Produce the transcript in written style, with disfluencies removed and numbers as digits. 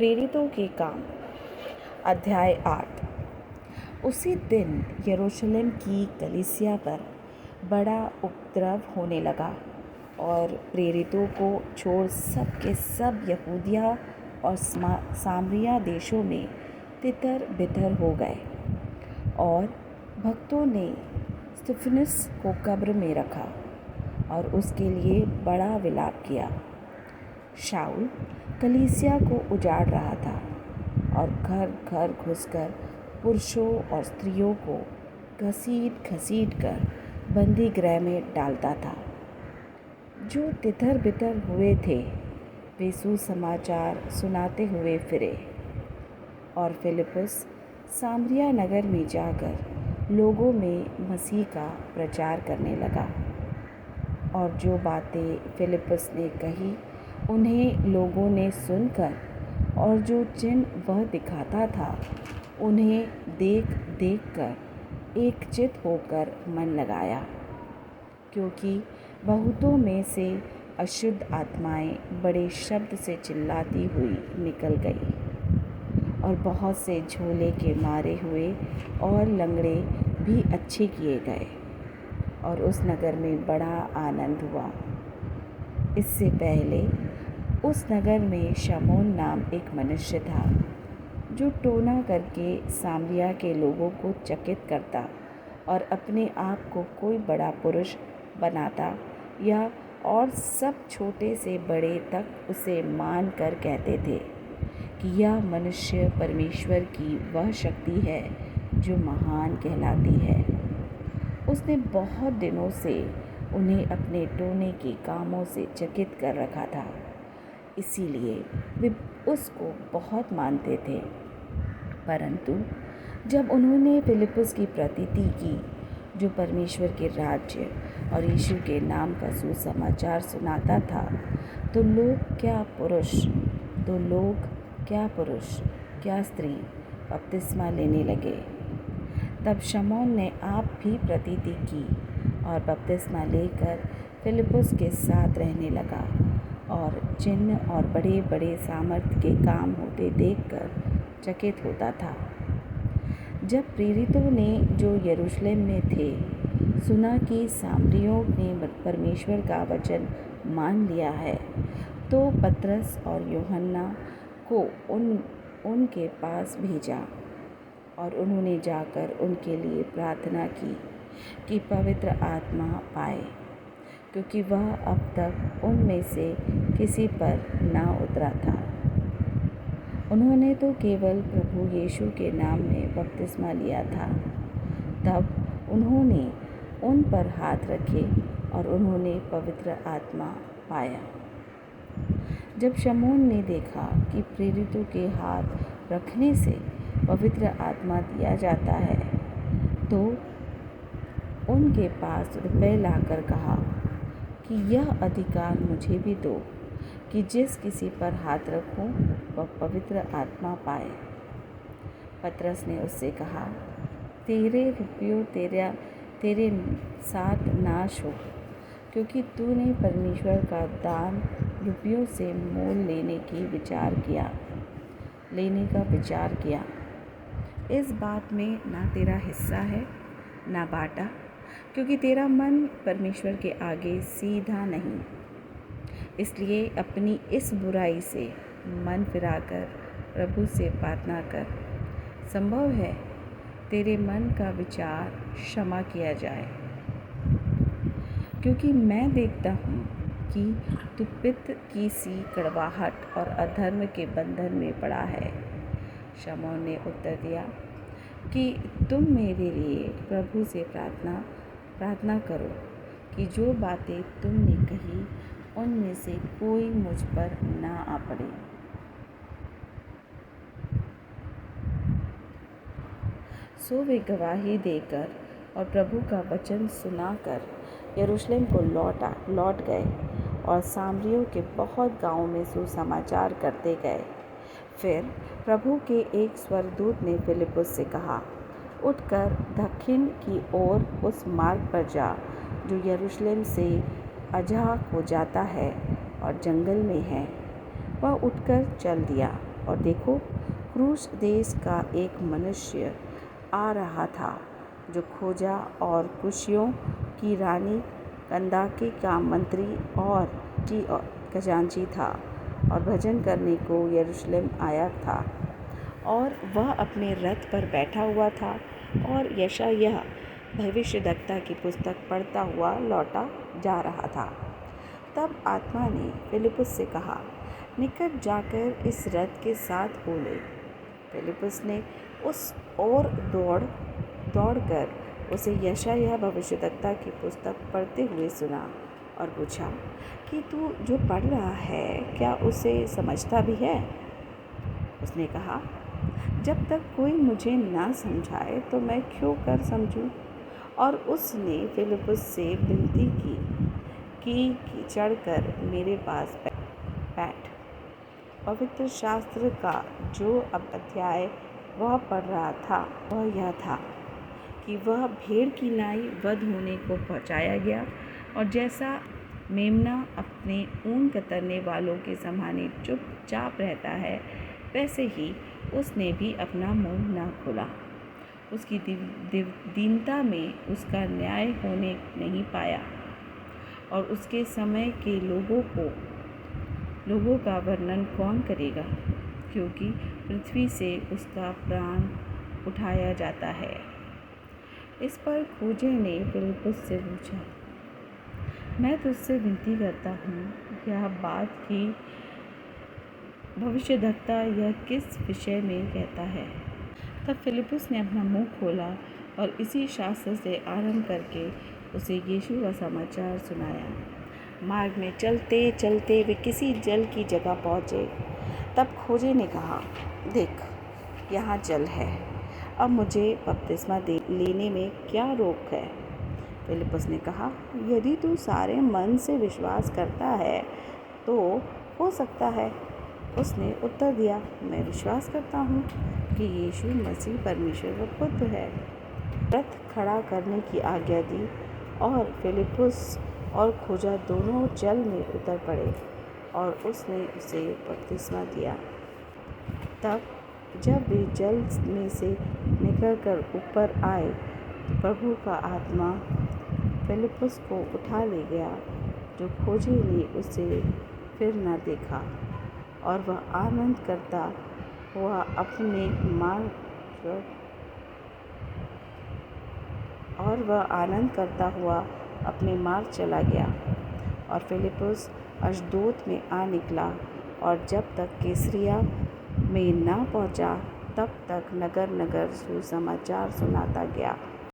प्रेरितों के काम। अध्याय 8। उसी दिन यरूशलेम की कलीसिया पर बड़ा उपद्रव होने लगा और प्रेरितों को छोड़ सब के सब यहूदिया और सामरिया देशों में तितर बितर हो गए। और भक्तों ने स्तिफनुस को कब्र में रखा और उसके लिए बड़ा विलाप किया। शाऊल कलीसिया को उजाड़ रहा था और घर घर घुसकर पुरुषों और स्त्रियों को घसीट कर बंदी गृह में डालता था। जो तितर बितर हुए थे वे सुसमाचार सुनाते हुए फिरे। और फिलिप्पुस सामरिया नगर में जाकर लोगों में मसीह का प्रचार करने लगा। और जो बातें फिलिप्पुस ने कही उन्हें लोगों ने सुनकर और जो चिन्ह वह दिखाता था उन्हें देख कर एकचित होकर मन लगाया, क्योंकि बहुतों में से अशुद्ध आत्माएं बड़े शब्द से चिल्लाती हुई निकल गई और बहुत से झोले के मारे हुए और लंगड़े भी अच्छे किए गए और उस नगर में बड़ा आनंद हुआ। इससे पहले उस नगर में शमौन नाम एक मनुष्य था जो टोना करके सामरिया के लोगों को चकित करता और अपने आप को कोई बड़ा पुरुष बनाता या और सब छोटे से बड़े तक उसे मान कर कहते थे कि यह मनुष्य परमेश्वर की वह शक्ति है जो महान कहलाती है। उसने बहुत दिनों से उन्हें अपने टोने के कामों से चकित कर रखा था, इसीलिए वे उसको बहुत मानते थे। परंतु जब उन्होंने फिलिप्पुस की प्रतीति की जो परमेश्वर के राज्य और यीशु के नाम का सुसमाचार सुनाता था, तो लोग क्या पुरुष क्या स्त्री बपतिस्मा लेने लगे। तब शमौन ने आप भी प्रतीति की और बपतिस्मा लेकर फिलिप्पुस के साथ रहने लगा और चिन्ह और बड़े बड़े सामर्थ्य के काम होते देखकर चकित होता था। जब प्रेरितों ने जो यरूशलेम में थे सुना कि सामरियों ने परमेश्वर का वचन मान लिया है, तो पतरस और यूहन्ना को उनके पास भेजा और उन्होंने जाकर उनके लिए प्रार्थना की कि पवित्र आत्मा पाए, क्योंकि वह अब तक उनमें से किसी पर ना उतरा था। उन्होंने तो केवल प्रभु यीशु के नाम में बपतिस्मा लिया था। तब उन्होंने उन पर हाथ रखे और उन्होंने पवित्र आत्मा पाया। जब शमौन ने देखा कि प्रेरितों के हाथ रखने से पवित्र आत्मा दिया जाता है, तो उनके पास रुपए लाकर कहा कि यह अधिकार मुझे भी दो कि जिस किसी पर हाथ रखूं वह पवित्र आत्मा पाए। पतरस ने उससे कहा, तेरे रुपयों तेरे साथ नाश हो, क्योंकि तूने परमेश्वर का दान रुपयों से मोल लेने का विचार किया। इस बात में ना तेरा हिस्सा है ना बाटा, क्योंकि तेरा मन परमेश्वर के आगे सीधा नहीं। इसलिए अपनी इस बुराई से मन फिराकर प्रभु से प्रार्थना कर। संभव है तेरे मन का विचार क्षमा किया जाए, क्योंकि मैं देखता हूँ कि तू पित्त की सी कड़वाहट और अधर्म के बंधन में पड़ा है। शमौन ने उत्तर दिया कि तुम मेरे लिए प्रभु से प्रार्थना करो कि जो बातें तुमने कही उनमें से कोई मुझ पर ना आ पड़े। सो वे गवाही देकर और प्रभु का वचन सुनाकर यरूशलेम को लौट गए और सामरियों के बहुत गांवों में सुसमाचार करते गए। फिर प्रभु के एक स्वर्गदूत ने फिलिप्पुस से कहा, उठकर दक्षिण की ओर उस मार्ग पर जा जो यरूशलेम से अजाह को जाता है और जंगल में है। वह उठकर चल दिया और देखो, क्रूस देश का एक मनुष्य आ रहा था जो खोजा और कुशियों की रानी कंदाके का मंत्री और की खजांची था और भजन करने को यरूशलेम आया था। और वह अपने रथ पर बैठा हुआ था और यशायाह भविष्यद्वक्ता की पुस्तक पढ़ता हुआ लौटा जा रहा था। तब आत्मा ने फिलिप्पुस से कहा, निकट जाकर इस रथ के साथ हो ले। फिलिप्पुस ने उस ओर दौड़कर उसे यशायाह भविष्यद्वक्ता की पुस्तक पढ़ते हुए सुना और पूछा कि तू जो पढ़ रहा है क्या उसे समझता भी है? उसने कहा, जब तक कोई मुझे ना समझाए तो मैं क्यों कर समझूं? और उसने फिलिप्पुस से विनती की कि चढ़कर मेरे पास बैठ। पवित्र शास्त्र का जो अब अध्याय वह पढ़ रहा था वह यह था कि वह भेड़ की नाई वध होने को पहुंचाया गया और जैसा मेमना अपने ऊन कतरने वालों के समाने चुपचाप रहता है, वैसे ही उसने भी अपना मुंह न खोला। उसकी दीनता में उसका न्याय होने नहीं पाया और उसके समय के लोगों का वर्णन कौन करेगा, क्योंकि पृथ्वी से उसका प्राण उठाया जाता है। इस पर खोजे ने फिलिप्पुस से पूछा, मैं तुझसे विनती करता हूँ, यह बात कि भविष्यद्वक्ता यह किस विषय में कहता है? तब फिलिप्पुस ने अपना मुंह खोला और इसी शास्त्र से आरंभ करके उसे यीशु का समाचार सुनाया। मार्ग में चलते चलते वे किसी जल की जगह पहुँचे। तब खोजे ने कहा, देख, यहाँ जल है, अब मुझे बपतिस्मा लेने में क्या रोक है? फिलिप्पुस ने कहा, यदि तू सारे मन से विश्वास करता है तो हो सकता है। उसने उत्तर दिया, मैं विश्वास करता हूँ कि यीशु मसीह परमेश्वर का पुत्र है। रथ खड़ा करने की आज्ञा दी और फिलिप्पुस और खोजा दोनों जल में उतर पड़े और उसने उसे बपतिस्मा दिया। तब जब वे जल में से निकलकर ऊपर आए तो प्रभु का आत्मा फिलिप्पुस को उठा ले गया, जो खोजे ने उसे फिर न देखा और वह आनंद करता हुआ अपने मार्ग चला गया। और फिलिप्पुस अशदोद में आ निकला और जब तक कैसरिया में ना पहुंचा तब तक नगर नगर सुसमाचार सुनाता गया।